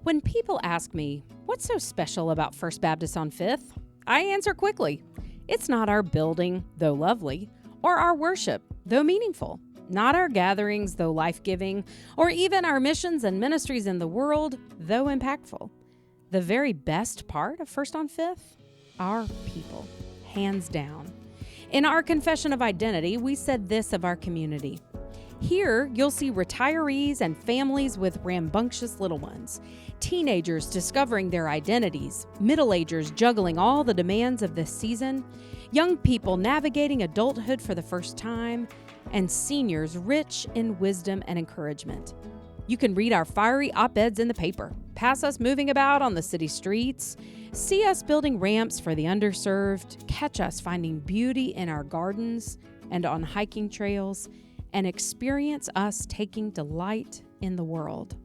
When people ask me, what's so special about First Baptist on Fifth? I answer quickly. It's not our building, though lovely, or our worship, though meaningful, not our gatherings, though life-giving, or even our missions and ministries in the world, though impactful. The very best part of First on Fifth? Our people, hands down. In our Confession of Identity, we said this of our community. Here, you'll see retirees and families with rambunctious little ones, teenagers discovering their identities, middle-agers juggling all the demands of this season, young people navigating adulthood for the first time, and seniors rich in wisdom and encouragement. You can read our fiery op-eds in the paper, pass us moving about on the city streets, see us building ramps for the underserved, catch us finding beauty in our gardens and on hiking trails, and experience us taking delight in the world.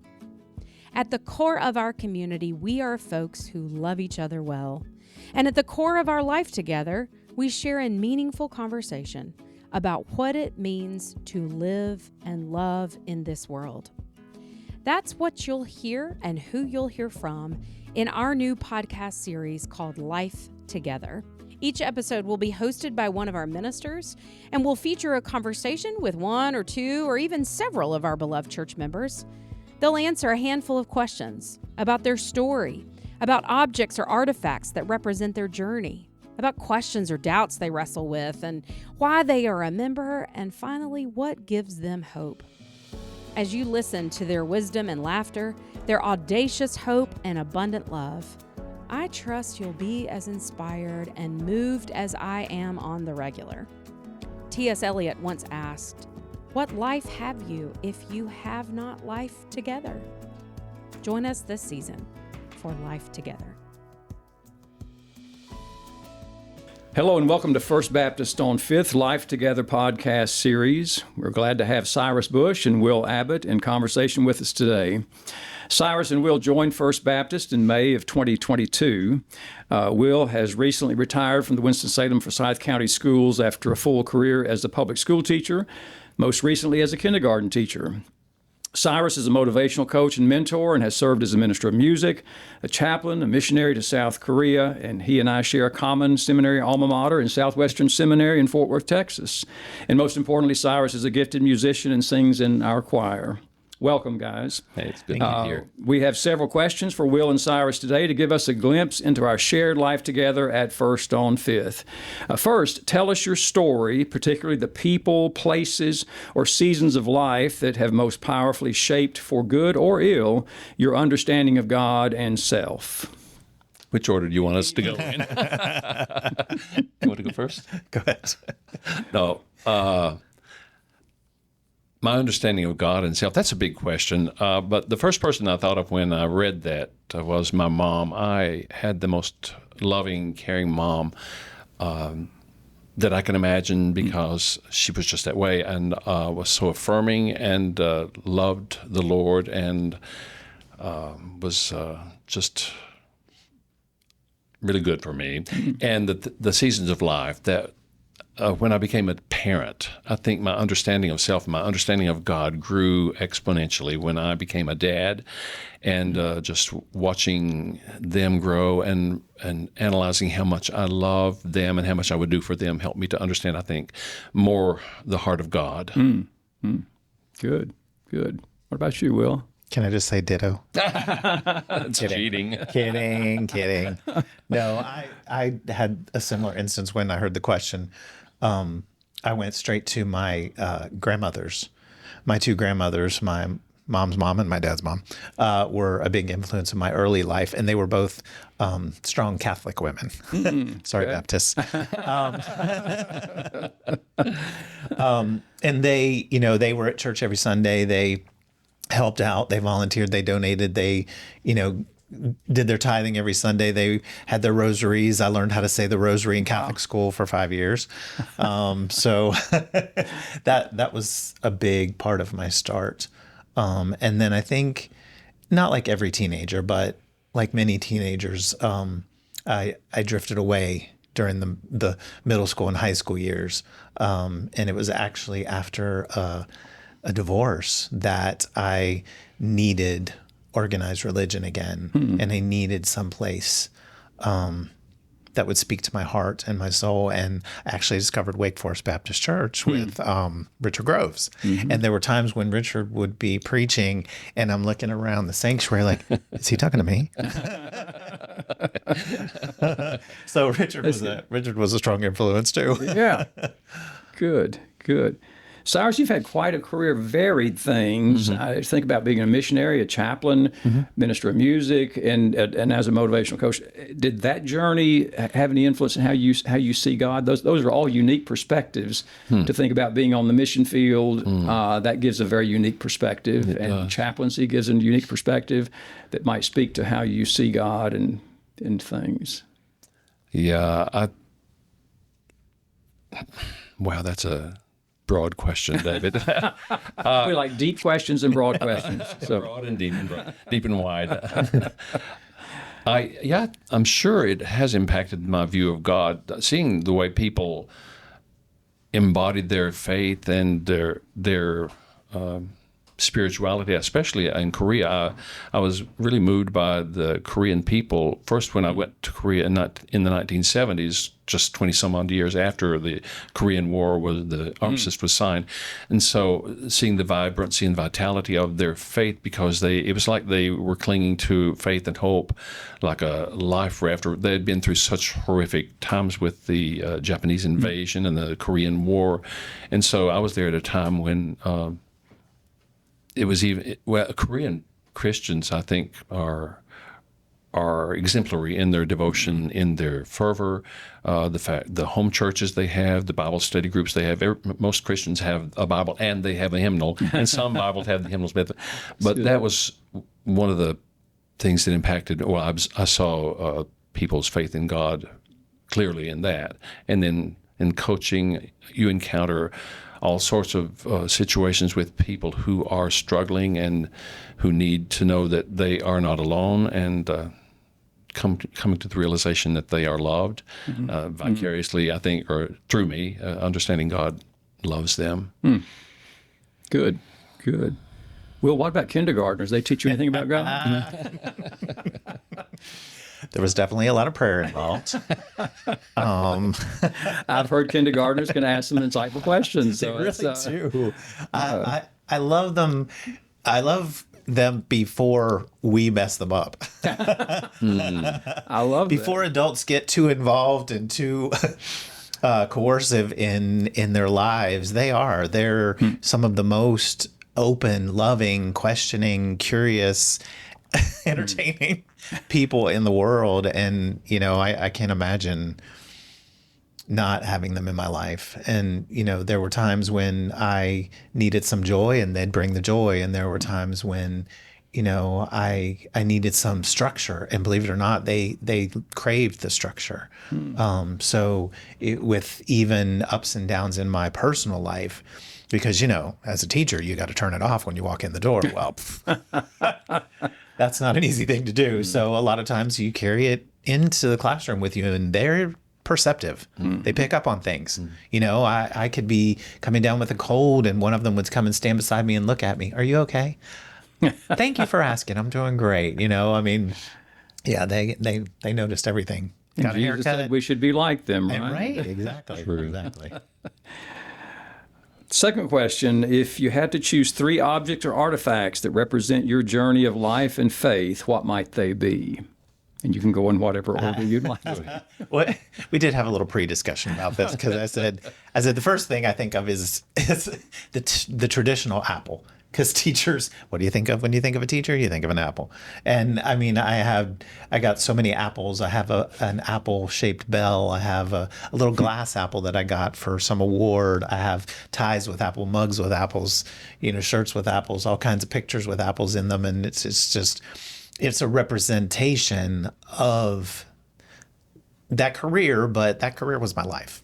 At the core of our community, we are folks who love each other well. And at the core of our life together, we share in meaningful conversation about what it means to live and love in this world. That's what you'll hear and who you'll hear from in our new podcast series called Life Together. Each episode will be hosted by one of our ministers and will feature a conversation with one or two or even several of our beloved church members. They'll answer a handful of questions about their story, about objects or artifacts that represent their journey, about questions or doubts they wrestle with, and why they are a member, and finally, what gives them hope. As you listen to their wisdom and laughter, their audacious hope and abundant love, I trust you'll be as inspired and moved as I am on the regular. T.S. Eliot once asked, "What life have you if you have not life together?" Join us this season for Life Together. Hello and welcome to First Baptist on Fifth Life Together podcast series. We're glad to have Cyrus Bush and Will Abbott in conversation with us today. Cyrus and Will joined First Baptist in May of 2022. Will has recently retired from the Winston-Salem Forsyth County Schools after a full career as a public school teacher, most recently as a kindergarten teacher. Cyrus is a motivational coach and mentor and has served as a minister of music, a chaplain, a missionary to South Korea, and he and I share a common seminary alma mater in Southwestern Seminary in Fort Worth, Texas. And most importantly, Cyrus is a gifted musician and sings in our choir. Welcome, guys. Hey, it's good to be here. We have several questions for Will and Cyrus today to give us a glimpse into our shared life together at First on Fifth. First, tell us your story, particularly the people, places, or seasons of life that have most powerfully shaped, for good or ill, your understanding of God and self. Which order do you want us to go in? You want to go first? Go ahead. No. My understanding of God and self, that's a big question. But the first person I thought of when I read that was my mom. I had the most loving, caring mom that I can imagine because she was just that way and was so affirming and loved the Lord and was just really good for me. And the seasons of life that when I became a parent, I think my understanding of self, my understanding of God grew exponentially when I became a dad, and just watching them grow and analyzing how much I love them and how much I would do for them helped me to understand, I think, more the heart of God. Good. What about you, Will? Can I just say ditto? That's cheating. Kidding. No, I had a similar instance when I heard the question. I went straight to my grandmothers. My two grandmothers, my mom's mom and my dad's mom, were a big influence in my early life, and they were both strong Catholic women. Sorry, Baptists. And they were at church every Sunday. They helped out, they volunteered, they donated, they, did their tithing every Sunday. They had their rosaries. I learned how to say the rosary in Catholic school for 5 years. So that was a big part of my start. And then I think, not like every teenager, but like many teenagers, I drifted away during the middle school and high school years. And it was actually after a divorce that I needed organized religion again, and I needed some place that would speak to my heart and my soul. And I actually discovered Wake Forest Baptist Church with Richard Groves. And there were times when Richard would be preaching and I'm looking around the sanctuary like, is he talking to me? So Richard was a strong influence too. Yeah. Good. Cyrus, you've had quite a career, varied things. I think about being a missionary, a chaplain, minister of music, and as a motivational coach. Did that journey have any influence in how you see God? Those are all unique perspectives to think about being on the mission field. That gives a very unique perspective, and chaplaincy gives a unique perspective that might speak to how you see God and things. Yeah. Wow, that's a broad question, David. We like deep questions and broad questions. So. Broad and deep and wide. I'm sure it has impacted my view of God. Seeing the way people embodied their faith and their spirituality, especially in Korea. I was really moved by the Korean people. First, when I went to Korea in the 1970s, just 20 some odd years after the Korean War, the armistice was signed. And so seeing the vibrancy and vitality of their faith, because it was like they were clinging to faith and hope like a life raft. They had been through such horrific times with the Japanese invasion and the Korean War. And so I was there at a time when it was Korean Christians, I think, are exemplary in their devotion, in their fervor, the home churches they have, the Bible study groups they have. Most Christians have a Bible and they have a hymnal, and some Bibles have the hymnals. But that was one of the things that impacted. Well, I saw people's faith in God clearly in that, and then in coaching, you encounter all sorts of situations with people who are struggling and who need to know that they are not alone, and coming to the realization that they are loved vicariously, I think, or through me, understanding God loves them. Good. Will, what about kindergartners? They teach you anything about God? There was definitely a lot of prayer involved. I've heard kindergartners can ask some insightful questions. So they really do. I love them. I love them before we mess them up. I love before adults get too involved and too coercive in their lives. They're some of the most open, loving, questioning, curious, entertaining people in the world. And, I can't imagine not having them in my life. And, there were times when I needed some joy and they'd bring the joy. And there were times when, I needed some structure, and believe it or not, they craved the structure. So with even ups and downs in my personal life, because, as a teacher, you got to turn it off when you walk in the door. Well, that's not an easy thing to do. So a lot of times you carry it into the classroom with you, and they're perceptive. They pick up on things. I could be coming down with a cold, and one of them would come and stand beside me and look at me. Are you okay? Thank you for asking. I'm doing great. They noticed everything. And Jesus said we should be like them, right? Right, exactly. Exactly. Second question, if you had to choose 3 objects or artifacts that represent your journey of life and faith, what might they be? And you can go in whatever order you'd like. Well, we did have a little pre-discussion about this, because I said the first thing I think of is the traditional apple. Because teachers, what do you think of when you think of a teacher? You think of an apple. And I mean, I got so many apples. I have an apple-shaped bell. I have a little glass apple that I got for some award. I have ties with apple, mugs with apples, shirts with apples, all kinds of pictures with apples in them. And it's a representation of that career, but that career was my life.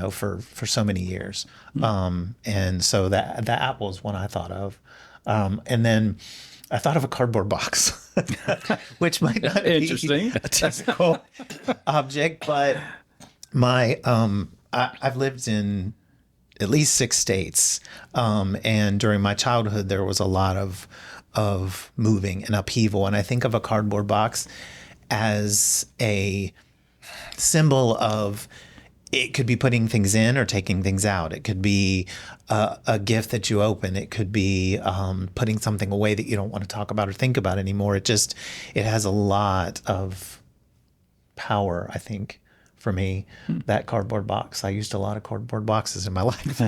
For so many years. And so that apple is one I thought of. And then I thought of a cardboard box, which might not be a typical object, but I've lived in at least 6 states. And during my childhood, there was a lot of of moving and upheaval. And I think of a cardboard box as a symbol of, it could be putting things in or taking things out. It could be a gift that you open. It could be putting something away that you don't want to talk about or think about anymore. It has a lot of power, I think, for me, that cardboard box. I used a lot of cardboard boxes in my life.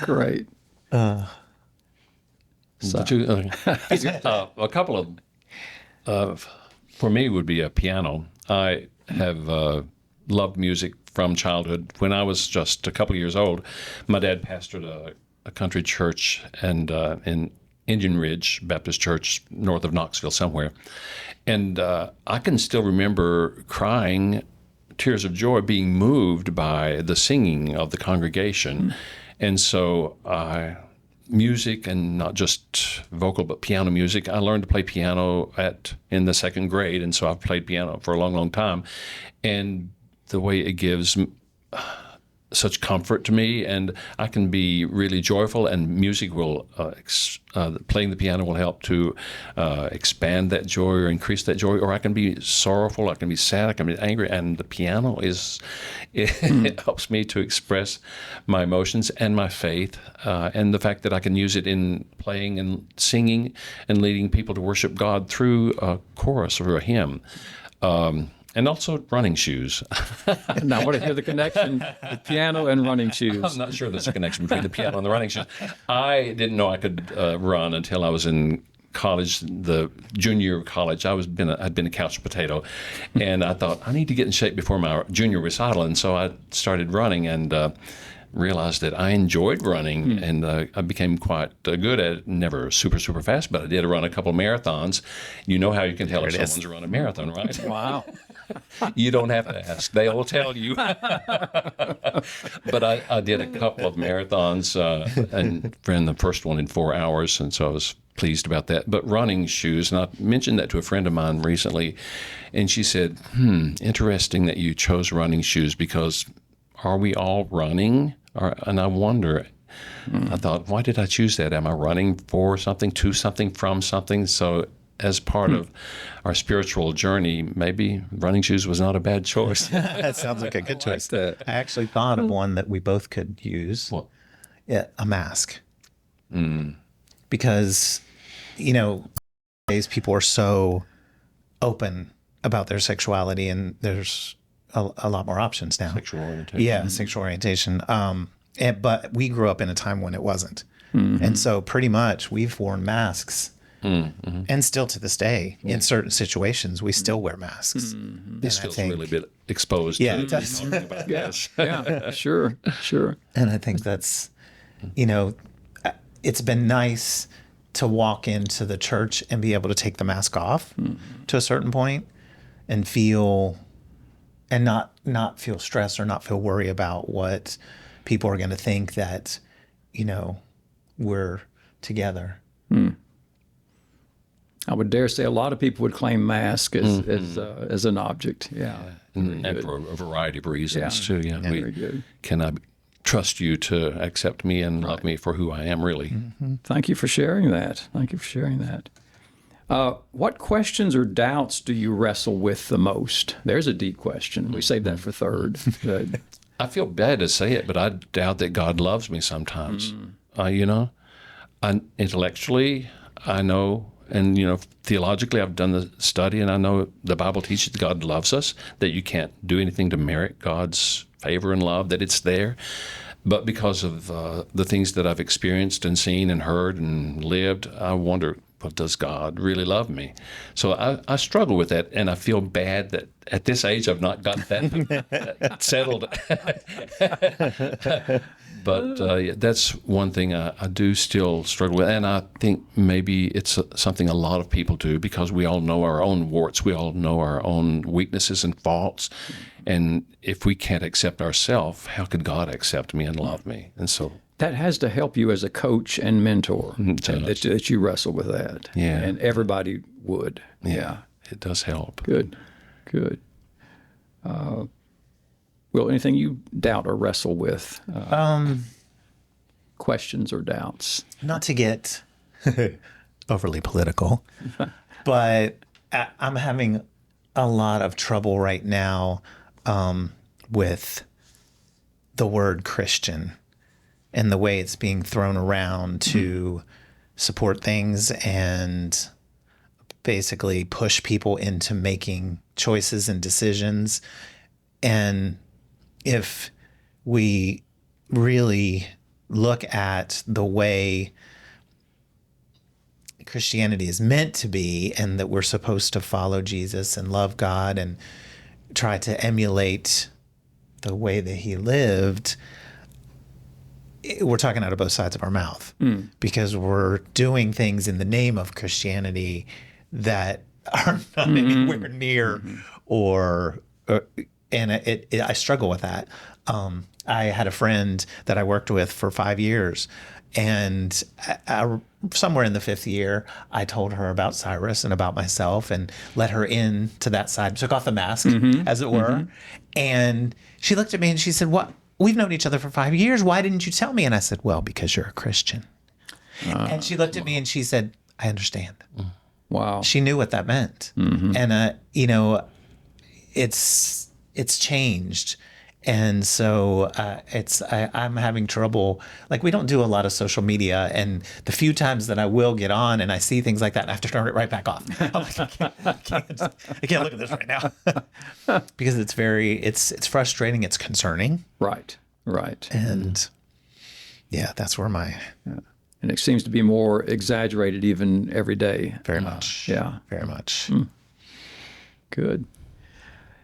Great. A couple of for me would be a piano. I have loved music from childhood. When I was just a couple of years old, my dad pastored a country church and in Indian Ridge Baptist Church north of Knoxville somewhere. And I can still remember crying tears of joy, being moved by the singing of the congregation. And so music, and not just vocal, but piano music. I learned to play piano in the second grade, and so I've played piano for a long, long time. And the way it gives such comfort to me, and I can be really joyful, and music will, playing the piano will help to expand that joy or increase that joy, or I can be sorrowful, I can be sad, I can be angry, and the piano it helps me to express my emotions and my faith, and the fact that I can use it in playing and singing and leading people to worship God through a chorus or a hymn. And also running shoes. Now, I want to hear the connection with piano and running shoes. I'm not sure there's a connection between the piano and the running shoes. I didn't know I could run until I was in college, the junior year of college. I'd been a couch potato, and I thought, I need to get in shape before my junior recital, and so I started running and realized that I enjoyed running, and I became quite good at it. Never super, super fast, but I did run a couple of marathons. You know how you can tell if someone's run a marathon, right? Wow. You don't have to ask. They will tell you. But I did a couple of marathons and ran the first one in 4 hours, and so I was pleased about that. But running shoes, and I mentioned that to a friend of mine recently, and she said, interesting that you chose running shoes, because are we all running? And I wonder, I thought, why did I choose that? Am I running for something, to something, from something? So as part of our spiritual journey, maybe running shoes was not a bad choice. That sounds like a good choice. that. I actually thought of one that we both could use. What? Yeah, a mask. Because, nowadays people are so open about their sexuality, and there's a lot more options now. Sexual orientation. Yeah, sexual orientation. But we grew up in a time when it wasn't. And so pretty much we've worn masks. And still to this day, in certain situations, we still wear masks. This feels really a bit exposed. Yeah, to it does. talking about this. Yeah, sure. And I think that's, it's been nice to walk into the church and be able to take the mask off to a certain point and feel, and not feel stress or not feel worry about what people are going to think that, we're together. I would dare say a lot of people would claim mask as an object. Yeah. And for a variety of reasons, too. Yeah, very good. Can I trust you to accept me and love me for who I am, really? Thank you for sharing that. What questions or doubts do you wrestle with the most? There's a deep question. We saved that for third. Good. I feel bad to say it, but I doubt that God loves me sometimes. Intellectually, I know, and theologically, I've done the study, and I know the Bible teaches that God loves us, that you can't do anything to merit God's favor and love, that it's there. But because of the things that I've experienced and seen and heard and lived, I wonder, well, does God really love me? So I struggle with that, and I feel bad that at this age I've not got that settled. But that's one thing I do still struggle with, and I think maybe it's something a lot of people do, because we all know our own warts, we all know our own weaknesses and faults, and if we can't accept ourselves, how could God accept me and love me? And so that has to help you as a coach and mentor, that you wrestle with that. Yeah. And everybody would. Yeah. It does help. Good. Will, anything you doubt or wrestle with? Questions or doubts? Not to get overly political, but I'm having a lot of trouble right now with the word Christian and the way it's being thrown around to support things and basically push people into making choices and decisions. And if we really look at the way Christianity is meant to be, and that we're supposed to follow Jesus and love God and try to emulate the way that he lived, we're talking out of both sides of our mouth because we're doing things in the name of Christianity that are not anywhere near or and I struggle with that. I had a friend that I worked with for 5 years, and somewhere in the 5th year, I told her about Cyrus and about myself and let her in to that side, took off the mask, as it were. And she looked at me and she said, "What? We've known each other for 5 years. Why didn't you tell me?" And I said, "Well, because you're a Christian." And she looked at me and she said, "I understand." Wow. She knew what that meant. And, it's changed. And so I'm having trouble. Like, we don't do a lot of social media, and the few times that I will get on and I see things like that, I have to turn it right back off. I'm like, I can't look at this right now because it's frustrating. It's concerning. Right. And yeah, that's where And it seems to be more exaggerated even every day. very much. Yeah. Very much. Good.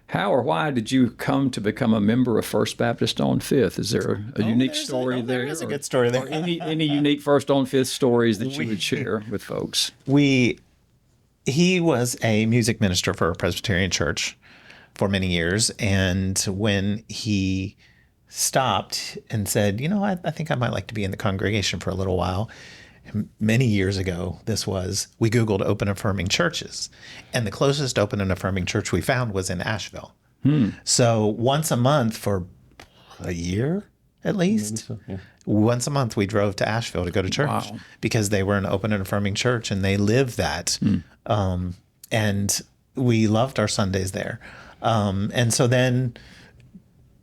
How or why did you come to become a member of First Baptist on Fifth? Is there a unique story there? There is a good story there. Or any unique First on Fifth stories that you would share with folks? He was a music minister for a Presbyterian church for many years. And when he stopped and said, I think I might like to be in the congregation for a little while. Many years ago, we Googled open affirming churches. And the closest open and affirming church we found was in Asheville. So once a month for a year, at least, once a month we drove to Asheville to go to church because they were an open and affirming church and they lived that. And we loved our Sundays there. And so then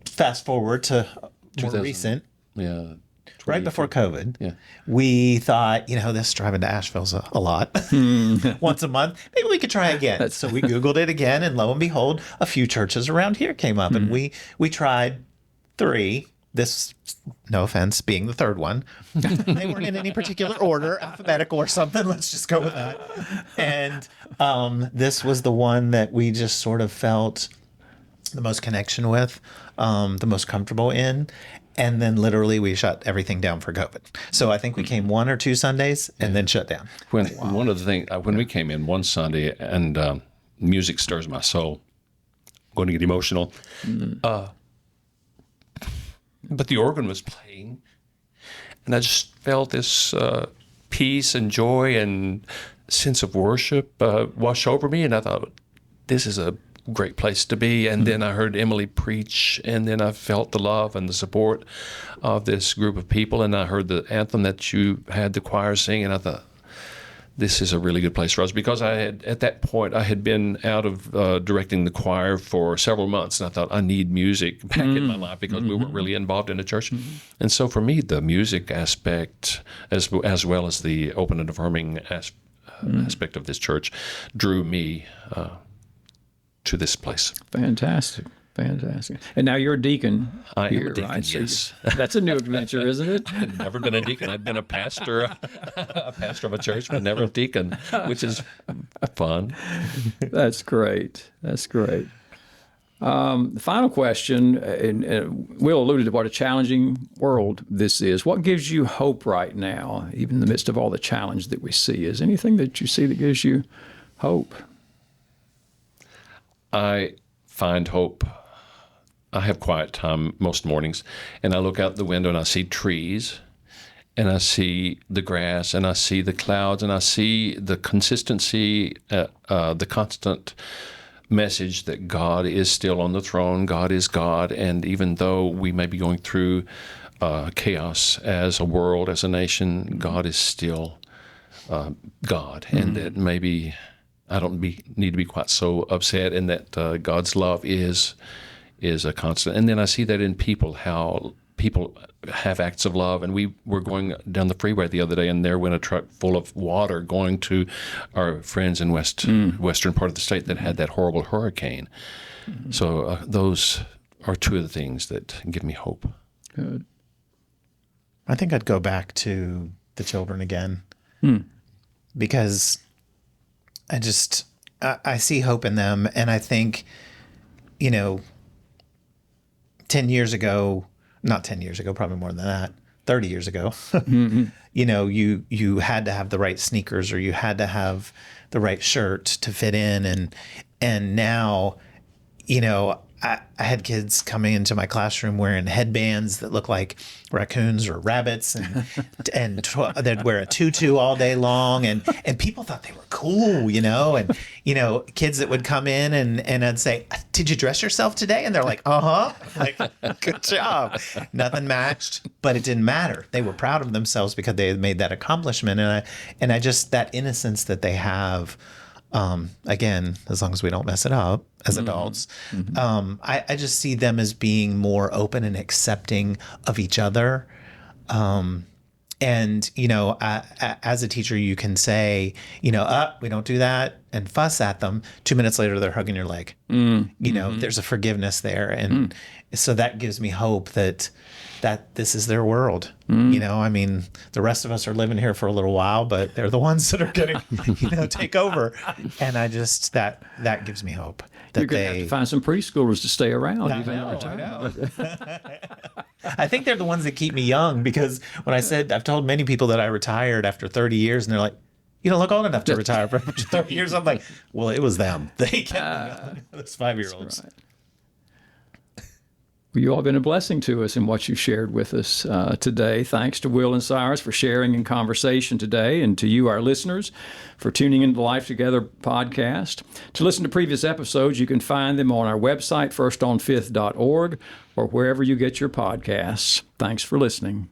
fast forward to more recent. Yeah. Right before COVID, we thought, this driving to Asheville's a lot. Once a month, maybe we could try again. So we Googled it again, and lo and behold, a few churches around here came up, and we tried 3. This, no offense, being the 3rd one. They weren't in any particular order, alphabetical or something. Let's just go with that. And this was the one that we just sort of felt the most connection with, the most comfortable in. And then literally we shut everything down for COVID. So I think we came 1 or 2 Sundays and then shut down. One of the things, when we came in one Sunday, and music stirs my soul, I'm going to get emotional. But the organ was playing, and I just felt this peace and joy and sense of worship wash over me. And I thought, this is a great place to be. And then I heard Emily preach, and then I felt the love and the support of this group of people, and I heard the anthem that you had the choir sing, and I thought, this is a really good place for us, because at that point I had been out of directing the choir for several months, and I thought, I need music back in my life because we weren't really involved in the church. And so for me, the music aspect, as well as the open and affirming aspect of this church, drew me to this place. Fantastic. And now you're a deacon. I am here, a deacon, right? yes. So that's a new adventure, isn't it? I've never been a deacon. I've been a pastor of a church, but never a deacon, which is fun. That's great. The final question, and Will alluded to what a challenging world this is. What gives you hope right now, even in the midst of all the challenge that we see? Is anything that you see that gives you hope? I find hope. I have quiet time most mornings, and I look out the window and I see trees, and I see the grass, and I see the clouds, and I see the consistency, the constant message that God is still on the throne. God is God, and even though we may be going through chaos as a world, as a nation, God is still God, and that maybe I don't need to be quite so upset, and that God's love is a constant. And then I see that in people, how people have acts of love. And we were going down the freeway the other day, and there went a truck full of water going to our friends in western part of the state that had that horrible hurricane. So those are two of the things that give me hope. Good. I think I'd go back to the children again, because I see hope in them. And I think, 10 years ago, not 10 years ago, probably more than that, 30 years ago, you had to have the right sneakers, or you had to have the right shirt to fit in. And now, I had kids coming into my classroom wearing headbands that look like raccoons or rabbits, and they'd wear a tutu all day long, and people thought they were cool, and kids that would come in and I'd say, "Did you dress yourself today?" And they're like, "Uh-huh." Like, good job. Nothing matched, but it didn't matter. They were proud of themselves because they had made that accomplishment, and I just, that innocence that they have. Again, as long as we don't mess it up as adults, I just see them as being more open and accepting of each other. And, as a teacher, you can say, we don't do that, and fuss at them. 2 minutes later, they're hugging your leg. There's a forgiveness there. And so that gives me hope that this is their world. The rest of us are living here for a little while, but they're the ones that are going to, take over. And I just, that gives me hope. That You're going to have to find some preschoolers to stay around. I know. I think they're the ones that keep me young, because when I've told many people that I retired after 30 years, and they're like, "You don't look old enough to retire for 30 years." I'm like, well, it was them. They kept me young. Those 5-year-olds. Right. Well, you all have been a blessing to us in what you shared with us today. Thanks to Will and Cyrus for sharing in conversation today, and to you, our listeners, for tuning into the Life Together podcast. To listen to previous episodes, you can find them on our website, firstonfifth.org, or wherever you get your podcasts. Thanks for listening.